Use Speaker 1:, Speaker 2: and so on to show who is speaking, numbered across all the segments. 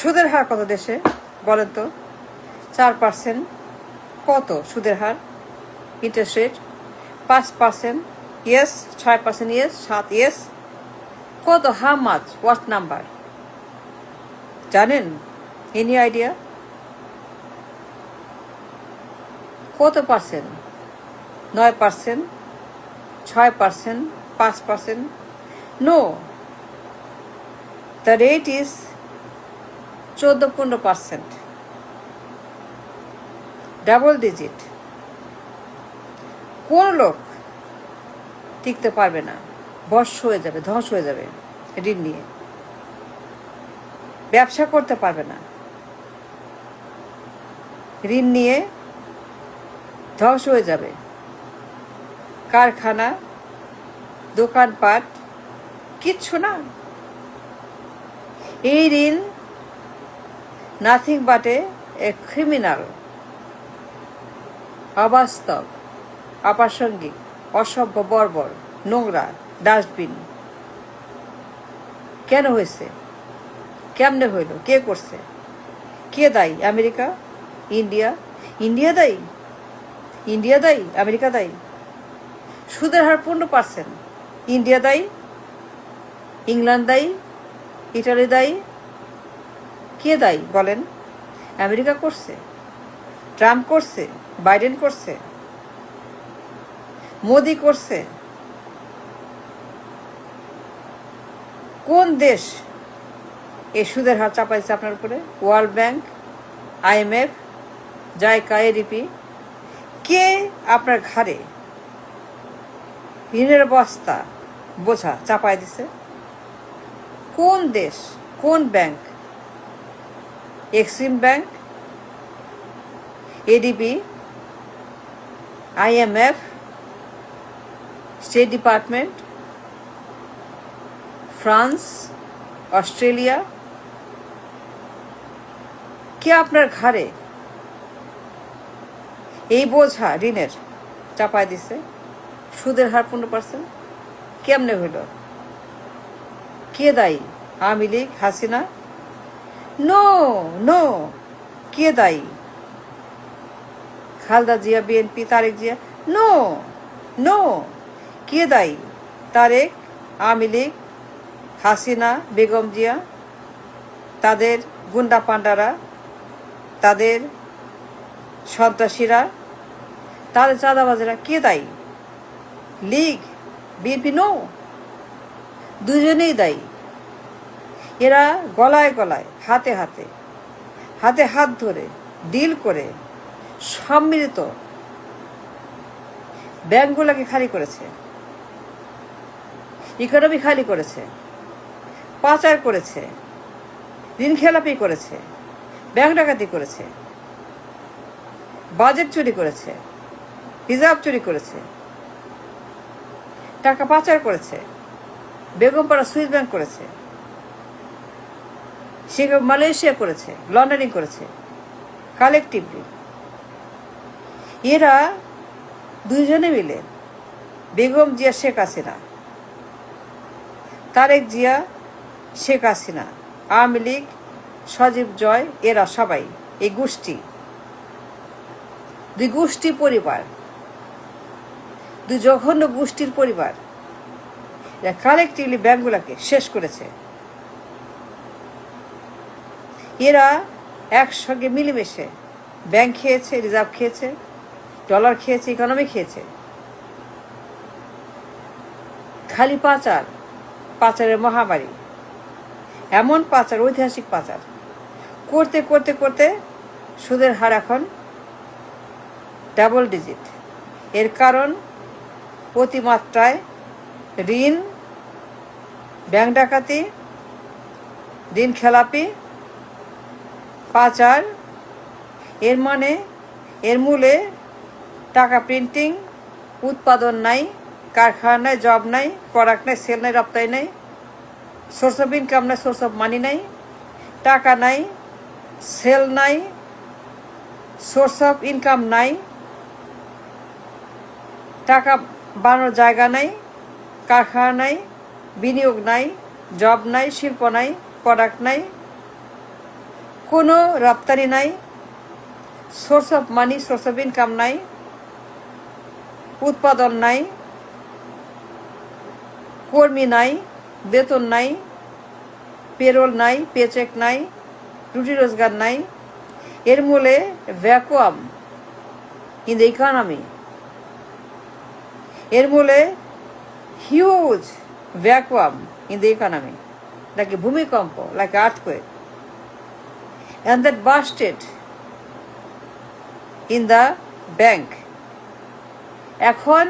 Speaker 1: সুদের হার কত দেশে বলেন তো? 4%। কত সুদের হার? Interest rate 5%। Yes. 6%। Yes. 7। Yes. কত? How much? হোয়াট নাম্বার জানেন? Any idea? কত percent? 9%, 6%, 5%? No, the rate is 14-15%, double digit. কোন লোক টিকতে পারবে না, বর্ষ হয়ে যাবে, ধ্বংস হয়ে যাবে ঋণ নিয়ে, ব্যবসা করতে পারবে না, ঋণ নিয়ে ধ্বংস হয়ে যাবে, কারখানা, দোকানপাট, কিচ্ছু না। এই ঋণ নাথিং বাট এ ক্রিমিনাল, অবাস্তব, অপ্রাসঙ্গিক, অসভ্য, বর্বর, নোংরা ডাস্টবিন। কেন হয়েছে? কেমনে হইল? কে করছে? কে দায়ী? আমেরিকা? ইন্ডিয়া? ইন্ডিয়া দায়ী? ইন্ডিয়া দায়ী? আমেরিকা দায়ী? সুদের হার 15%, ইন্ডিয়া দায়ী? ইংল্যান্ড দায়ী? ইটালি দায়ী? কে দায়ী বলেন? আমেরিকা করছে? ট্রাম্প করছে? বাইডেন করছে? মোদি করছে? কোন দেশ এই সুদের হার চাপাইছে আপনার উপরে? World bank, IMF, JICA, ADB? কে আপনার ঘাড়ে ঋণের বস্তা বোঝা চাপাই দিছে? কোন দেশ? কোন bank? Exim bank, ADB, IMF, state department, France, Australia? কে আপনার ঘাড়ে এই বোঝা ঋণের চাপায় দিছে? সুদের হার 15%। কেমনে হইল? কে দায়ী? আওয়ামী লীগ, হাসিনা? No, no. কে দায়ী? Khaleda Zia, BNP, Tarique Zia? No, no. কে দায়ী? তারেক, আওয়ামী লীগ, হাসিনা, বেগম জিয়া, তাদের গুন্ডা পান্ডারা, তাদের সন্ত্রাসীরা, তাদের চাঁদাবাজেরা? কে দায়ী? লীগ, BNP? নো, দুজনেই দায়ী। এরা গলায় গলায়, হাতে হাতে, হাতে হাত ধরে ডিল করে সম্মিলিত ব্যাংকগুলোকে খালি করেছে, ইকোনমি খালি করেছে, পাচার করেছে, ঋণ খেলাপি করেছে, ব্যাংক ডাকাতি করেছে, বাজেট চুরি করেছে, রিজার্ভ চুরি করেছে, টাকা পাচার করেছে, বেগমপাড়া সুইস ব্যাংক করেছে, মালয়েশিয়া করেছে, লন্ডারিং করেছে কালেকটিভলি। এরা দুইজনে মিলে, বেগম জিয়া, শেখ হাসিনা, তারেক জিয়া, শেখ হাসিনা, আওয়ামী লীগ, সজীব জয়, এরা সবাই এই গোষ্ঠী, দুই গোষ্ঠী পরিবার, দুই জঘন্য গোষ্ঠীর পরিবার, এরা কালেকটিভলি ব্যাংকগুলোকে শেষ করেছে। এরা একসঙ্গে মিলেমিশে ব্যাংক খেয়েছে, রিজার্ভ খেয়েছে, ডলার খেয়েছে, ইকোনমি খেয়েছে। খালি পাচার, পাচারের মহামারী, এমন পাচার, ঐতিহাসিক পাচার করতে করতে করতে সুদের হার এখন ডাবল ডিজিট। এর কারণ অতিমাত্রায় ঋণ, ব্যাংক ডাকাতি, ঋণ খেলাপি, পাচার। এর মানে, এর মূলে টাকা প্রিন্টিং, উৎপাদন নাই, কারখানা নাই, জব নাই, প্রোডাক্ট নাই, সেল নাই, রপ্তানি নাই, সোর্স অফ ইনকাম নাই, সোর্স অফ মানি নাই, টাকা নাই, সেল নাই, সোর্স অফ ইনকাম নাই, টাকা বানানোর জায়গা নাই, কারখানা নাই, বিনিয়োগ নাই, জব নাই, শিল্প নাই, প্রোডাক্ট নাই, কোনো রপ্তানি নাই, source of money, source of income নাই, উৎপাদন নাই, কর্মী নাই, বেতন নাই, পেরোল নাই, পেচেক নাই, রুটি রোজগার নাই। এর মূলে ভ্যাকুয়াম ইন দ্য ইকোনমি। এর মূলে huge vacuum in the economy, like a ভূমিকম্প, like a earthquake, and that busted in the bank. এখন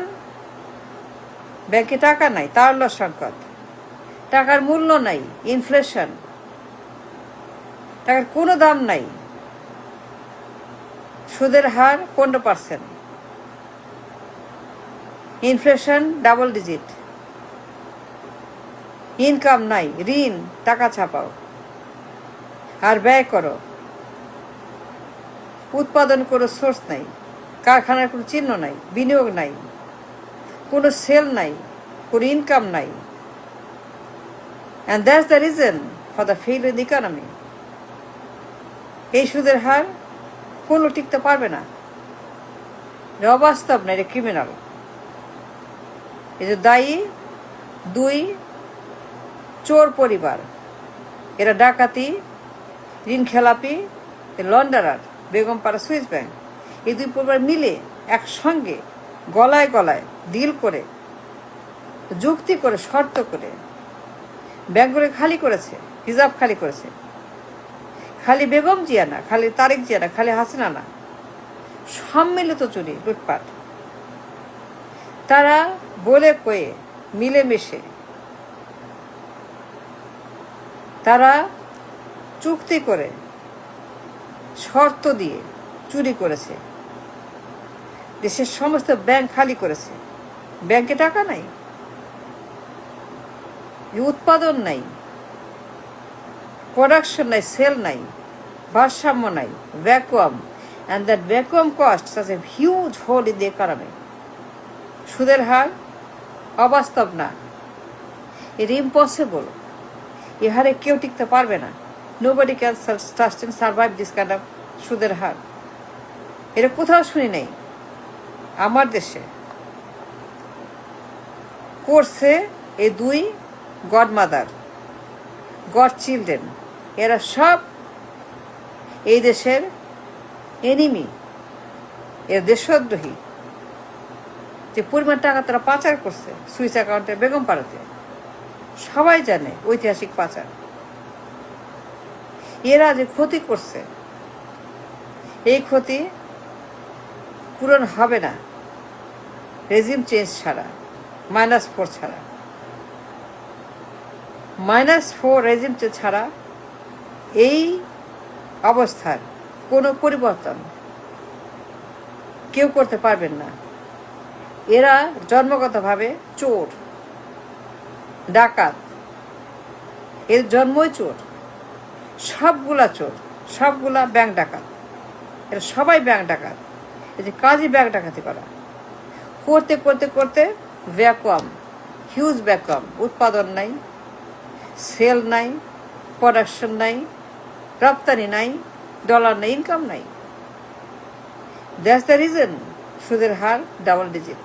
Speaker 1: ব্যাংকে টাকা নাই, তারল্য সংকট, টাকার মূল্য নাই, ইনফ্লেশন, টাকার কোনো দাম নাই, সুদের হার 15%, ইনফ্লেশন ডাবল ডিজিট, ইনকাম নাই, ঋণ, টাকা ছাপাও আর ব্যয় করো, উৎপাদন কোনো সোর্স নাই, কারখানার কোনো চিহ্ন নাই, বিনিয়োগ নাই, কোনো সেল নাই, কোনো ইনকাম নাই। And that's the reason for the fail in the economy. এই সুদের হার কোনো টিকতে পারবে না, এটা অবাস্তব না, এটা ক্রিমিনাল। এই যে দায়ী 2 চোর পরিবার, এরা ডাকাতি, ঋণ খেলাপি, লন্ডারার, বেগমপাড়া সুইস ব্যাংক, এই 2 পরিবার মিলে একসঙ্গে গলায় গলায় ডিল করে, যুক্তি করে, শর্ত করে ব্যাংকগুলো খালি করেছে, রিজার্ভ খালি করেছে। খালি বেগম জিয়া না, খালি তারেক জিয়া না, খালি হাসিনা না, সম্মিলিত চুরি, লুটপাট। তারা বলে কয়ে মিলেমিশে তারা চুক্তি করে, শর্ত দিয়ে চুরি করেছে, দেশের সমস্ত ব্যাংক খালি করেছে। ব্যাংকে টাকা নাই, উৎপাদন নাই, প্রোডাকশন নাই, সেল নাই, ভারসাম্য নাই, vacuum. And that vacuum cost such a huge hole in the economy. সুদের হার অবাস্তব না, ইট ইম্পসিবল। এ হারে কেউ টিকতে পারবে না। Nobody can sustain survive this kind of সুদের হার। এটা কোথাও শুনি নেই। আমার দেশে করছে এই 2 গডমাদার, গড চিলড্রেন, এরা সব এই দেশের এনিমি, এর দেশদ্রোহী। যে পরিমাণ টাকা তারা পাচার করছে সুইস অ্যাকাউন্টে বেগমপাড়াতে, সবাই জানে, ঐতিহাসিক পাচার। এরা যে ক্ষতি করছে, এই ক্ষতি পূরণ হবে না রেজিম চেঞ্জ ছাড়া, -4 ছাড়া। -4 রেজিম চেঞ্জ ছাড়া এই অবস্থার কোনো পরিবর্তন কেউ করতে পারবেন না। এরা জন্মগতভাবে চোর, ডাকাত, এর জন্মই চোর, সবগুলা চোর, সবগুলা ব্যাংক ডাকাত। এরা সবাই ব্যাংক ডাকাত। এই যে কাজই ব্যাংক ডাকাতি করা, করতে করতে করতে ভ্যাকুয়াম, হিউজ ভ্যাকুয়াম, উৎপাদন নাই, সেল নাই, প্রোডাকশন নাই, রপ্তানি নাই, ডলার নাই, ইনকাম নাই। দ্যাটস দ্য রিজন সুদের হার ডাবল ডিজিট।